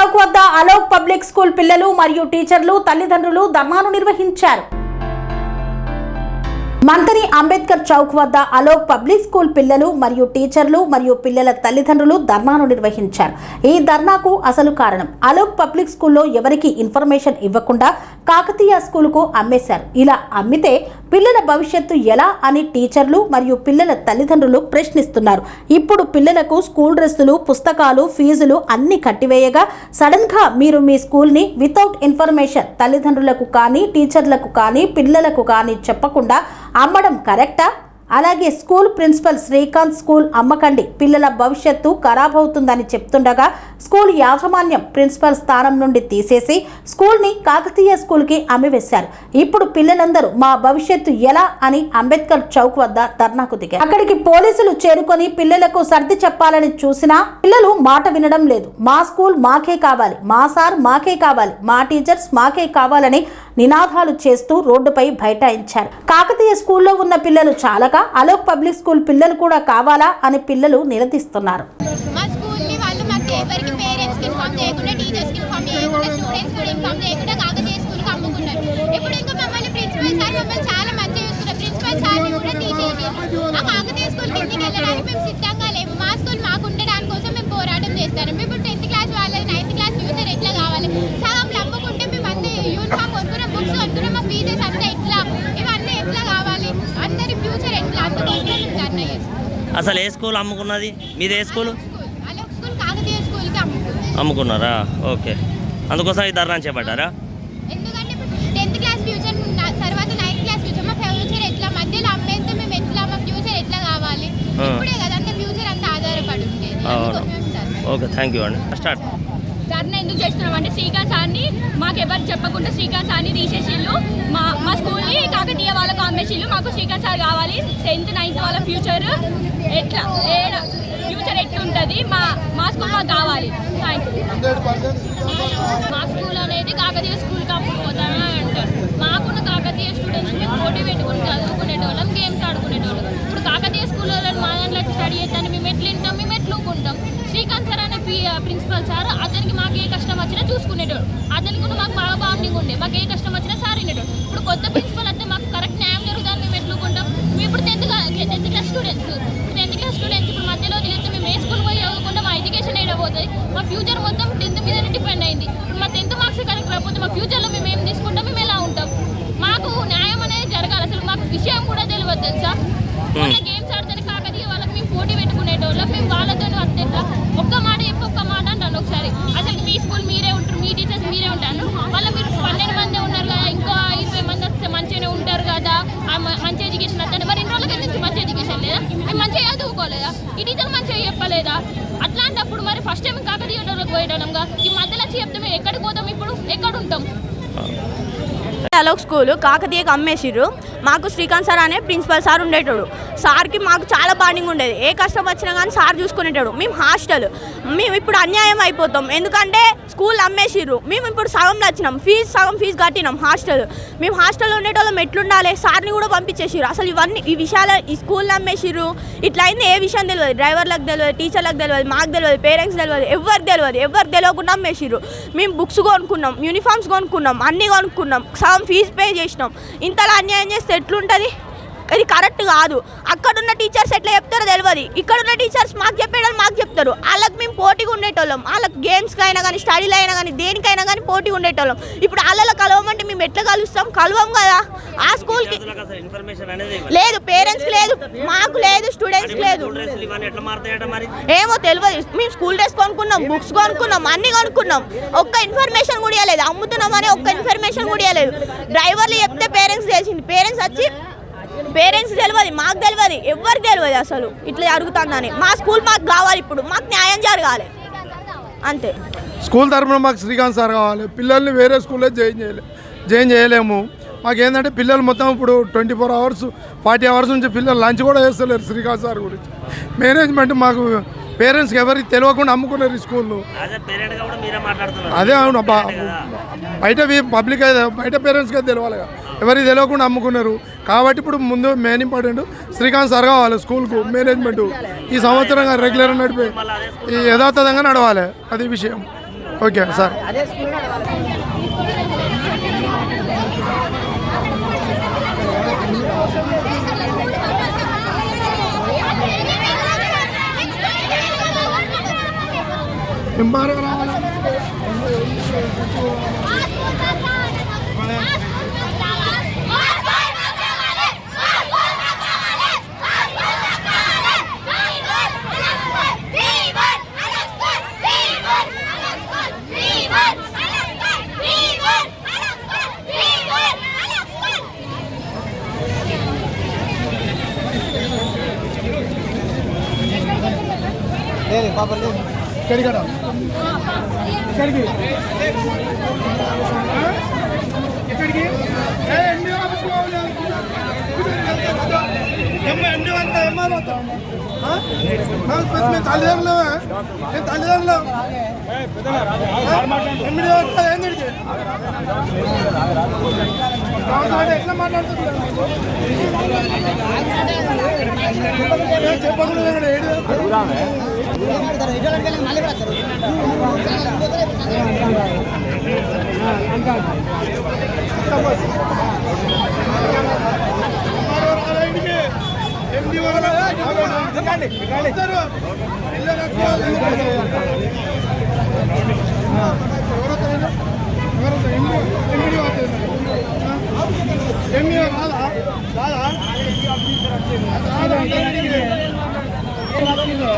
చౌక్ వద్ద Alok public school పిల్లలు మరియు టీచర్లు తల్లిదండ్రులు ధర్నాను నిర్వహించారు. మంతని అంబేద్కర్ చౌక్ వద్ద అలోక్ పబ్లిక్ స్కూల్ పిల్లలు మరియు టీచర్లు మరియు పిల్లల తల్లిదండ్రులు ధర్నాను నిర్వహించారు. ఈ ధర్నాకు అసలు కారణం అలోక్ పబ్లిక్ స్కూల్లో ఎవరికి ఇన్ఫర్మేషన్ ఇవ్వకుండా కాకతీయ స్కూలుకు అమ్మేశారు. ఇలా అమ్మితే పిల్లల భవిష్యత్తు ఎలా అని టీచర్లు మరియు పిల్లల తల్లిదండ్రులు ప్రశ్నిస్తున్నారు. ఇప్పుడు పిల్లలకు స్కూల్ డ్రెస్సులు, పుస్తకాలు, ఫీజులు అన్ని కట్టివేయగా సడన్ గా మీరు మీ స్కూల్ని వితౌట్ ఇన్ఫర్మేషన్ తల్లిదండ్రులకు కానీ టీచర్లకు కానీ పిల్లలకు కానీ చెప్పకుండా అమ్మడం కరెక్టా? అలాగే స్కూల్ ప్రిన్సిపల్ శ్రీకాంత్ స్కూల్ అమ్మకండి, పిల్లల భవిష్యత్తు ఖరాబ్ అవుతుందని చెప్తుండగా స్కూల్ యాజమాన్యం ప్రిన్సిపల్ స్థానం నుండి తీసేసి స్కూల్ని కాకతీయ స్కూల్కి అమ్మివేశారు. ఇప్పుడు పిల్లలందరూ మా భవిష్యత్తు ఎలా అని అంబేద్కర్ చౌక్ వద్ద ధర్నాకు దిగారు. అక్కడికి పోలీసులు చేరుకొని పిల్లలకు సర్ది చెప్పాలని చూసినా పిల్లలు మాట వినడం లేదు. మా స్కూల్ మాకే కావాలి, మా సార్ మాకే కావాలి, మా టీచర్స్ మాకే కావాలని నినాదాలు చేస్తూ రోడ్డుపై బైఠాయించారు. కాకతీయ స్కూల్లో ఉన్న పిల్లలు చాలక అలోక్ పబ్లిక్ స్కూల్ పిల్లలు కూడా కావాలా అని పిల్లలు నిలదీస్తున్నారు. అసలు ఏ స్కూల్ అమ్ముకున్నది? మీది ఏ స్కూల్ అమ్ముకున్నారా? ఓకే, అందుకోసం ఈ ధర్నా చేపట్టారా? ఎందుకంటే 10th క్లాస్ ఫ్యూచర్ తర్వాత 9th క్లాస్ ఫ్యూచర్, మా ఫ్యూచర్ ఎట్లా మధ్యలో అమ్మేస్తే మేము ఎట్లా, మా ఫ్యూచర్ ఎట్లా కావాలి? ఇప్పుడే కదా అంత ఫ్యూచర్ అంతా ఆధారపడి ఉండేది. ఓకే, థ్యాంక్ యూ అండి. స్టార్ట్. ధర్నా ఎందుకు చేస్తున్నాం అంటే శ్రీకాంత్ సార్ని మాకు ఎవరు చెప్పకుండా శ్రీకాంత్ సార్ని తీసేసిళ్ళు, మా స్కూల్ని కాకతీయ వాళ్ళకు అమ్మేసిళ్ళు. మాకు శ్రీకాంత్ సార్ కావాలి. 10th 9th వాళ్ళ ఫ్యూచర్ ఎట్లా ఫ్యూచర్ ఎట్లుంటుంది, మా స్కూల్ మాకు కావాలి. మా స్కూల్ అనేది కాకతీయ స్కూల్కి అమ్ముకుపోతామని అంటారు. మాకున్న కాకతీయ స్టూడెంట్స్ మేము పోటీ పెట్టుకుని చదువుకునేటోళ్ళం, గేమ్స్ ఆడుకునేటోళ్ళం. ఇప్పుడు కాకతీయ స్కూల్లో మా దాంట్లో స్టడీ చేస్తాను, మేము ఎట్లు వింటాం, మేము ఎట్లు ఊకుంటాం. శ్రీకాంత్ సార్ అనే ప్రిన్సిపల్ సార్, అతనికి మాకు ఏ కష్టం వచ్చినా చూసుకునేటోడు. అతనికి మాకు బాగా బాండింగ్ ఉండే, మాకు ఏ కష్టం వచ్చినా సార్ వినేటోడు. ఇప్పుడు కొత్త ప్రిన్సిపల్ అయితే మాకు కరెక్ట్ న్యాయం జరుగుతుంది, మేము ఎట్లుకుంటాం. మేము ఇప్పుడు 10th క్లాస్ స్టూడెంట్స్ ఇప్పుడు మధ్యలో వదిలేస్తే మేము ఏ స్కూల్ పోయి చదువుకుంటే మా ఎడ్యుకేషన్ అయిపోతుంది. మా ఫ్యూచర్ మొత్తం 10th మీదనే డిపెండ్ అయింది. మా 10th మార్క్స్ కరెక్ట్ రాకపోతే మా ఫ్యూచర్లో మేము ఏం తీసుకుంటాం, మేము ఎలా ఉంటాం? మాకు న్యాయం అనేది జరగాలి. అసలు మాకు విషయం కూడా తెలియదు తెలుసా. మొన్న గేమ్స్ ఆడితే కాకతీయ వాళ్ళకి మేము పోటీ పెట్టుకునేటోళ్ళం, మేము వాళ్ళతో అత్యంత ఒక్క మాట చెప్పి ఒక్క మాట అంటాను ఒకసారి. అసలు మీ స్కూల్ మీరే ఉంటారు, మీ టీచర్స్ మీరే ఉంటారు, మళ్ళీ మీరు 12 మంది ఉన్నారు కదా, ఇంకా 20 మంది వస్తే మంచిగానే ఉంటారు కదా, మంచి ఎడ్యుకేషన్ వస్తాను. మరి ఇన్ని రోజులకి నుంచి మంచి ఎడ్యుకేషన్ లేదా? మేము మంచిగా చదువుకోలేదా? ఈ టీచర్ మంచిగా చెప్పలేదా? అట్లాంటప్పుడు మరి ఫస్ట్ టైం కాకతీయలోకి పోయేటోళ్ళంగా ఈ మధ్యలో వచ్చి చెప్తే మేము ఎక్కడికి పోతాం? ఇప్పుడు ఎక్కడ ఉంటాం? అలోక్ స్కూలు కాకతీయకు అమ్మేసిర్రు. మాకు శ్రీకాంత్ సార్ అనే ప్రిన్సిపల్ సార్ ఉండేటోడు. సార్కి మాకు చాలా బాండింగ్ ఉండేది. ఏ కష్టం వచ్చినా కానీ సార్ చూసుకునేటోడు. మేము హాస్టల్, మేము ఇప్పుడు అన్యాయం అయిపోతాం. ఎందుకంటే స్కూల్ అమ్మేసిర్రు. మేము ఇప్పుడు సగంలో వచ్చినాం, సగం ఫీజు కట్టినాం హాస్టల్. మేము హాస్టల్లో ఉండేటోళ్ళం ఎట్లుండాలి? సార్ని కూడా పంపించేసిర్రు. అసలు ఈ విషయాలు ఈ స్కూల్లో అమ్మేసిర్రు. ఇట్లా అయింది ఏ విషయం తెలియదు. డ్రైవర్లకు తెలియదు, టీచర్లకు తెలియదు, మాకు తెలియదు, పేరెంట్స్ తెలియదు, ఎవరికి తెలియకుండా అమ్మేసిర్రు. మేము బుక్స్ కొనుక్కున్నాం, యూనిఫామ్స్ కొనుక్కున్నాం, అన్నీ కొనుక్కున్నాం, సగం ఫీజు పే చేసినాం. ఇంతలా అన్యాయం చేస్తే ఎట్లుంటుంది? ఇది కరెక్ట్ కాదు. అక్కడున్న టీచర్స్ ఎట్లా చెప్తారో తెలియదు, ఇక్కడున్న టీచర్స్ మాకు చెప్పేటోళ్ళు మాకు చెప్తారు. వాళ్ళకి మేము పోటీగా ఉండేటోళ్ళం. వాళ్ళకి గేమ్స్కి అయినా కానీ, స్టడీలు అయినా కానీ, దేనికైనా కానీ పోటీగా ఉండేటోళ్ళం. ఇప్పుడు వాళ్ళలో కలవమంటే మేము ఎట్లా కలుస్తాం? కలవం కదా. ఆ స్కూల్కి లేదు, పేరెంట్స్కి లేదు, మాకు లేదు, స్టూడెంట్స్కి లేదు. ఏమో తెలియదు. మేము స్కూల్ డ్రెస్ కొనుక్కున్నాం, బుక్స్ కొనుక్కున్నాం, అన్నీ కొనుక్కున్నాం. ఒక్క ఇన్ఫర్మేషన్ కూడా ఇవ్వలేదు. అమ్ముతున్నామని ఒక్క ఇన్ఫర్మేషన్ కూడా ఇవ్వలేదు. డ్రైవర్లు చెప్తే పేరెంట్స్ తెలిసింది. పేరెంట్స్ తెలియదు, మాకు తెలియదు, ఎవరికి తెలియదు అసలు ఇట్లా జరుగుతుందని. మా స్కూల్ మాకు కావాలి, ఇప్పుడు మాకు న్యాయం జరగాలి అంతే. స్కూల్ తరఫున మాకు శ్రీకాంత్ సార్ కావాలి. పిల్లల్ని వేరే స్కూల్లో జాయిన్ చేయలేము. మాకేంటంటే పిల్లలు మొత్తం ఇప్పుడు 24 hours 40 hours నుంచి పిల్లలు లంచ్ కూడా చేస్తలేరు. శ్రీకాంత్ సార్ గురించి మేనేజ్మెంట్ మాకు పేరెంట్స్కి ఎవరికి తెలియకుండా అమ్ముకున్నారు ఈ స్కూల్ను. అదే అవును, బయట పబ్లిక్ అయితే బయట పేరెంట్స్కి అయితే తెలియాలి కదా, ఎవరికి తెలియకుండా అమ్ముకున్నారు. కాబట్టి ఇప్పుడు ముందు మెయిన్ ఇంపార్టెంట్ శ్రీకాంత్ సార్ కావాలి స్కూల్కు. మేనేజ్మెంట్ ఈ సంవత్సరంగా రెగ్యులర్ నడిపి యథాతథంగా నడవాలి, అది విషయం. Okay sir. ఎంబారో రావాలి. ఇక్కడికి ఇక్కడికి తల్లిదండ్రులు తల్లిదండ్రులు ఎట్లా మాట్లాడుతున్నారు చెప్పకుండా